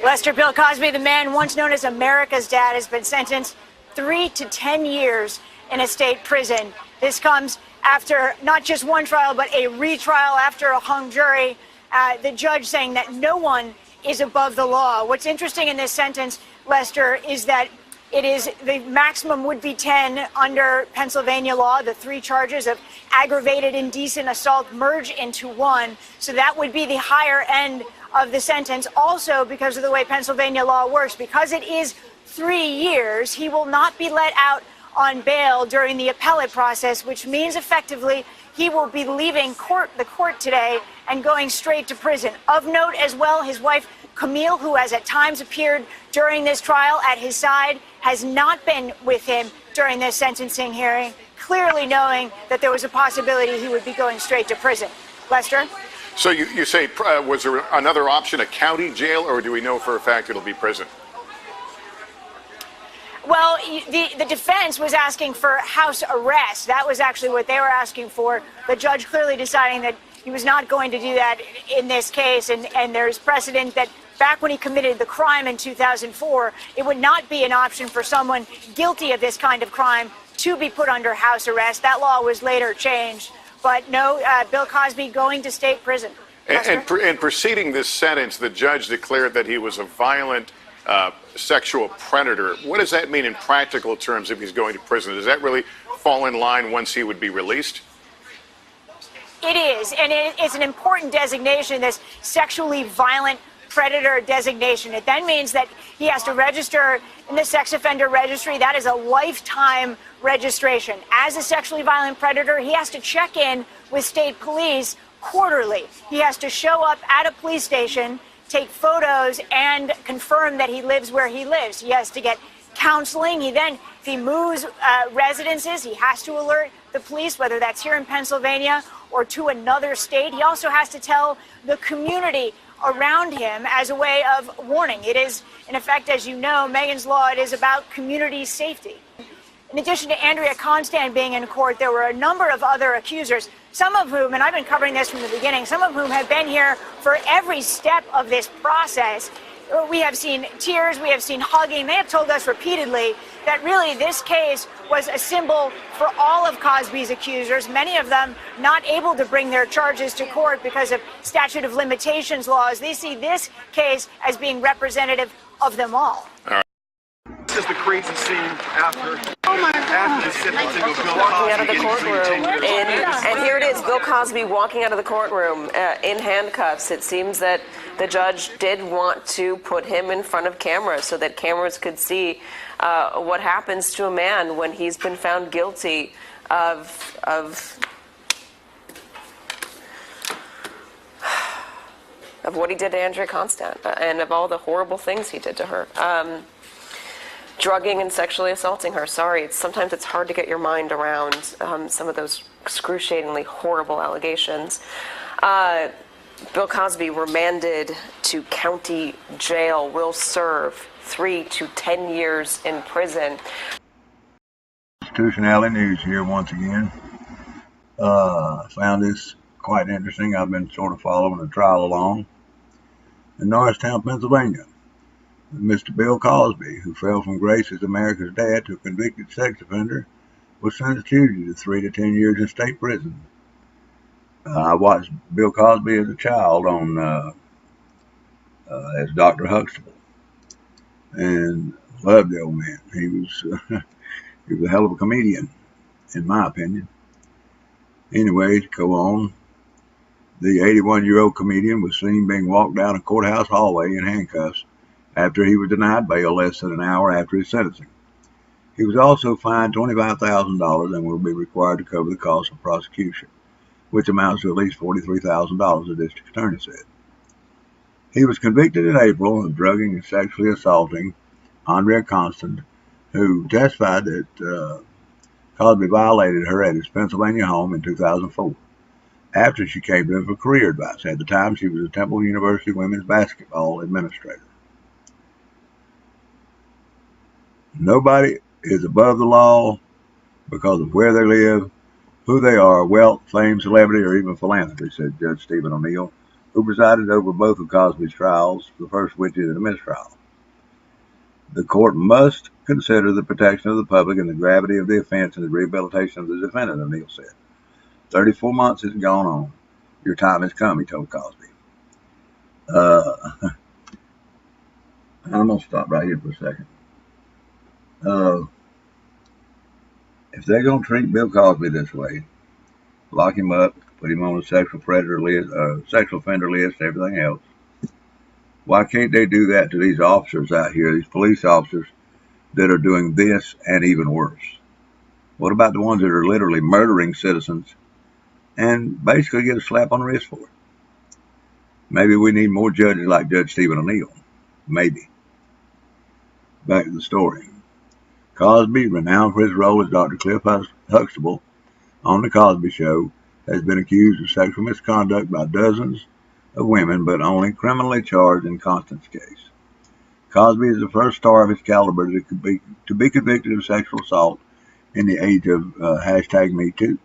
Lester Bill Cosby, the man once known as America's Dad, has been sentenced 3 to 10 years in a state prison. This comes after not just one trial, but a retrial after a hung jury. The judge saying that no one is above the law. What's interesting in this sentence, Lester, is that the maximum would be 10 under Pennsylvania law. The 3 charges of aggravated indecent assault merge into one. So that would be the higher end of the sentence. Also, because of the way Pennsylvania law works, because it is 3 years, he will not be let out on bail during the appellate process, which means effectively he will be leaving the court today and going straight to prison. Of note as well, his wife, Camille, who has at times appeared during this trial at his side, has not been with him during this sentencing hearing, clearly knowing that there was a possibility he would be going straight to prison. Lester? So you say, was there another option, a county jail, or do we know for a fact it'll be prison? Well, the defense was asking for house arrest. That was actually what they were asking for. The judge clearly deciding that he was not going to do that in this case. And there's precedent that back when he committed the crime in 2004, it would not be an option for someone guilty of this kind of crime to be put under house arrest. That law was later changed. But no, Bill Cosby going to state prison. And preceding this sentence, the judge declared that he was a violent sexual predator. What does that mean in practical terms if he's going to prison? Does that really fall in line once he would be released? It is, and it's an important designation, this sexually violent predator designation. It then means that he has to register in the sex offender registry. That is a lifetime registration. As a sexually violent predator, he has to check in with state police quarterly. He has to show up at a police station, take photos, and confirm that he lives where he lives. He has to get counseling. If he moves residences, he has to alert the police, whether that's here in Pennsylvania or to another state. He also has to tell the community around him as a way of warning. It is, in effect, as you know, Megan's Law, it is about community safety. In addition to Andrea Constand being in court, there were a number of other accusers, some of whom, and I've been covering this from the beginning, some of whom have been here for every step of this process. We have seen tears, we have seen hugging. They have told us repeatedly that really this case was a symbol for all of Cosby's accusers, many of them not able to bring their charges to court because of statute of limitations laws. They see this case as being representative of them all. This is the crazy scene after the sentencing of Bill walking out of Cosby the courtroom, and here it is, Bill Cosby walking out of the courtroom in handcuffs. It seems that the judge did want to put him in front of cameras so that cameras could see what happens to a man when he's been found guilty of what he did to Andrea Constand and of all the horrible things he did to her. Drugging and sexually assaulting her. Sorry, sometimes it's hard to get your mind around some of those excruciatingly horrible allegations. Bill Cosby remanded to county jail, will serve 3 to 10 years in prison. Constitutionality News here once again. I found this quite interesting. I've been sort of following the trial along. In Norristown, Pennsylvania, Mr. Bill Cosby, who fell from grace as America's dad to a convicted sex offender, was sentenced Tuesday to 3 to 10 years in state prison. I watched Bill Cosby as a child on as Dr. Huxtable, and loved the old man. He was a hell of a comedian, in my opinion. Anyways, go on. The 81-year-old comedian was seen being walked down a courthouse hallway in handcuffs after he was denied bail less than an hour after his sentencing. He was also fined $25,000 and will be required to cover the cost of prosecution, which amounts to at least $43,000, the district attorney said. He was convicted in April of drugging and sexually assaulting Andrea Constand, who testified that Cosby violated her at his Pennsylvania home in 2004, after she came to him for career advice. At the time, she was a Temple University women's basketball administrator. Nobody is above the law because of where they live, who they are, wealth, fame, celebrity, or even philanthropy, said Judge Stephen O'Neill who presided over both of Cosby's trials, the first which is a mistrial. The court must consider the protection of the public and the gravity of the offense and the rehabilitation of the defendant, O'Neill said. 34 months has gone on. Your time has come, he told Cosby. I'm going to stop right here for a second. If they're going to treat Bill Cosby this way, lock him up, put him on a sexual predator list, sexual offender list, everything else, why can't they do that to these officers out here, these police officers that are doing this and even worse? What about the ones that are literally murdering citizens and basically get a slap on the wrist for it? Maybe we need more judges like Judge Stephen O'Neill. Maybe. Back to the story. Cosby, renowned for his role as Dr. Cliff Huxtable on The Cosby Show, has been accused of sexual misconduct by dozens of women, but only criminally charged in Constance's case. Cosby is the first star of his caliber to be convicted of sexual assault in the age of #MeToo.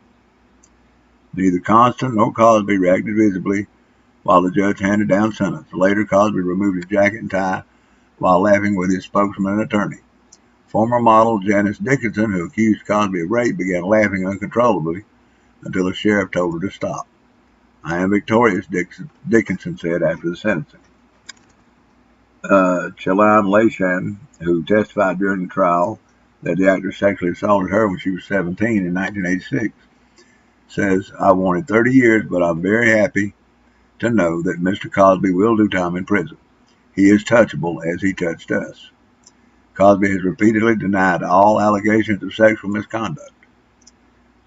Neither Constance nor Cosby reacted visibly while the judge handed down sentence. Later, Cosby removed his jacket and tie while laughing with his spokesman and attorney. Former model Janice Dickinson, who accused Cosby of rape, began laughing uncontrollably until the sheriff told her to stop. I am victorious, Dickinson said after the sentencing. Chelan Lashan, who testified during the trial that the actor sexually assaulted her when she was 17 in 1986, says, I wanted 30 years, but I'm very happy to know that Mr. Cosby will do time in prison. He is touchable as he touched us. Cosby has repeatedly denied all allegations of sexual misconduct.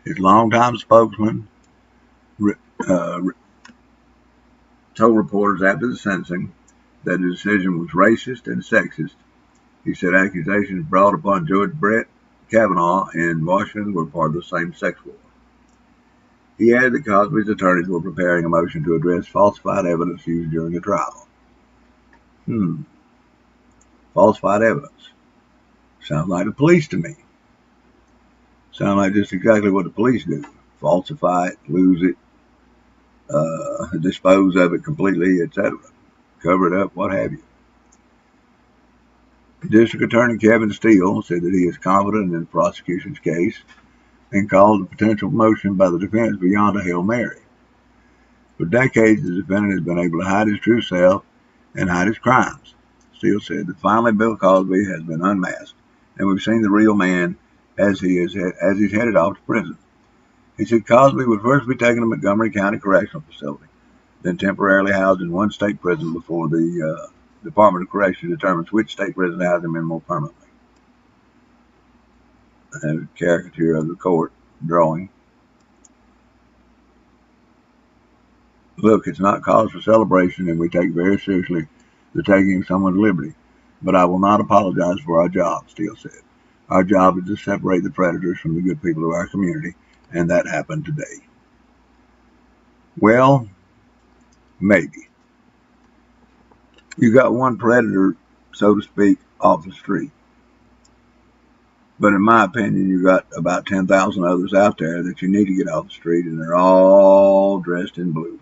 His longtime spokesman told reporters after the sentencing that the decision was racist and sexist. He said accusations brought upon George Brett Kavanaugh in Washington were part of the same sex war. He added that Cosby's attorneys were preparing a motion to address falsified evidence used during the trial. Falsified evidence. Sounds like the police to me. Sounds like just exactly what the police do. Falsify it, lose it, dispose of it completely, etc. Cover it up, what have you. District Attorney Kevin Steele said that he is confident in the prosecution's case and called the potential motion by the defense beyond a Hail Mary. For decades, the defendant has been able to hide his true self and hide his crimes. Steele said that finally Bill Cosby has been unmasked, and we've seen the real man as he's headed off to prison. He said Cosby would first be taken to Montgomery County Correctional Facility, then temporarily housed in one state prison before the Department of Correction determines which state prison to house him in more permanently. A caricature of the court drawing. Look, it's not cause for celebration, and we take very seriously the taking of someone's liberty. But I will not apologize for our job, Steele said. Our job is to separate the predators from the good people of our community, and that happened today. Well, maybe. You got one predator, so to speak, off the street. But in my opinion, you got about 10,000 others out there that you need to get off the street, and they're all dressed in blue.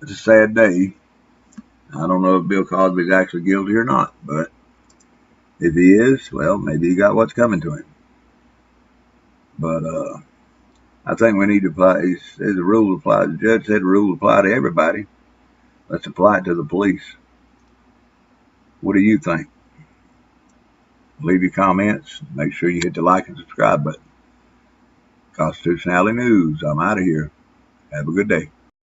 It's a sad day. I don't know if Bill Cosby is actually guilty or not, but if he is, well, maybe he got what's coming to him. But I think we need to apply. He says the rule apply. The judge said the rule apply to everybody. Let's apply it to the police. What do you think? Leave your comments. Make sure you hit the like and subscribe button. Constitutionality News. I'm out of here. Have a good day.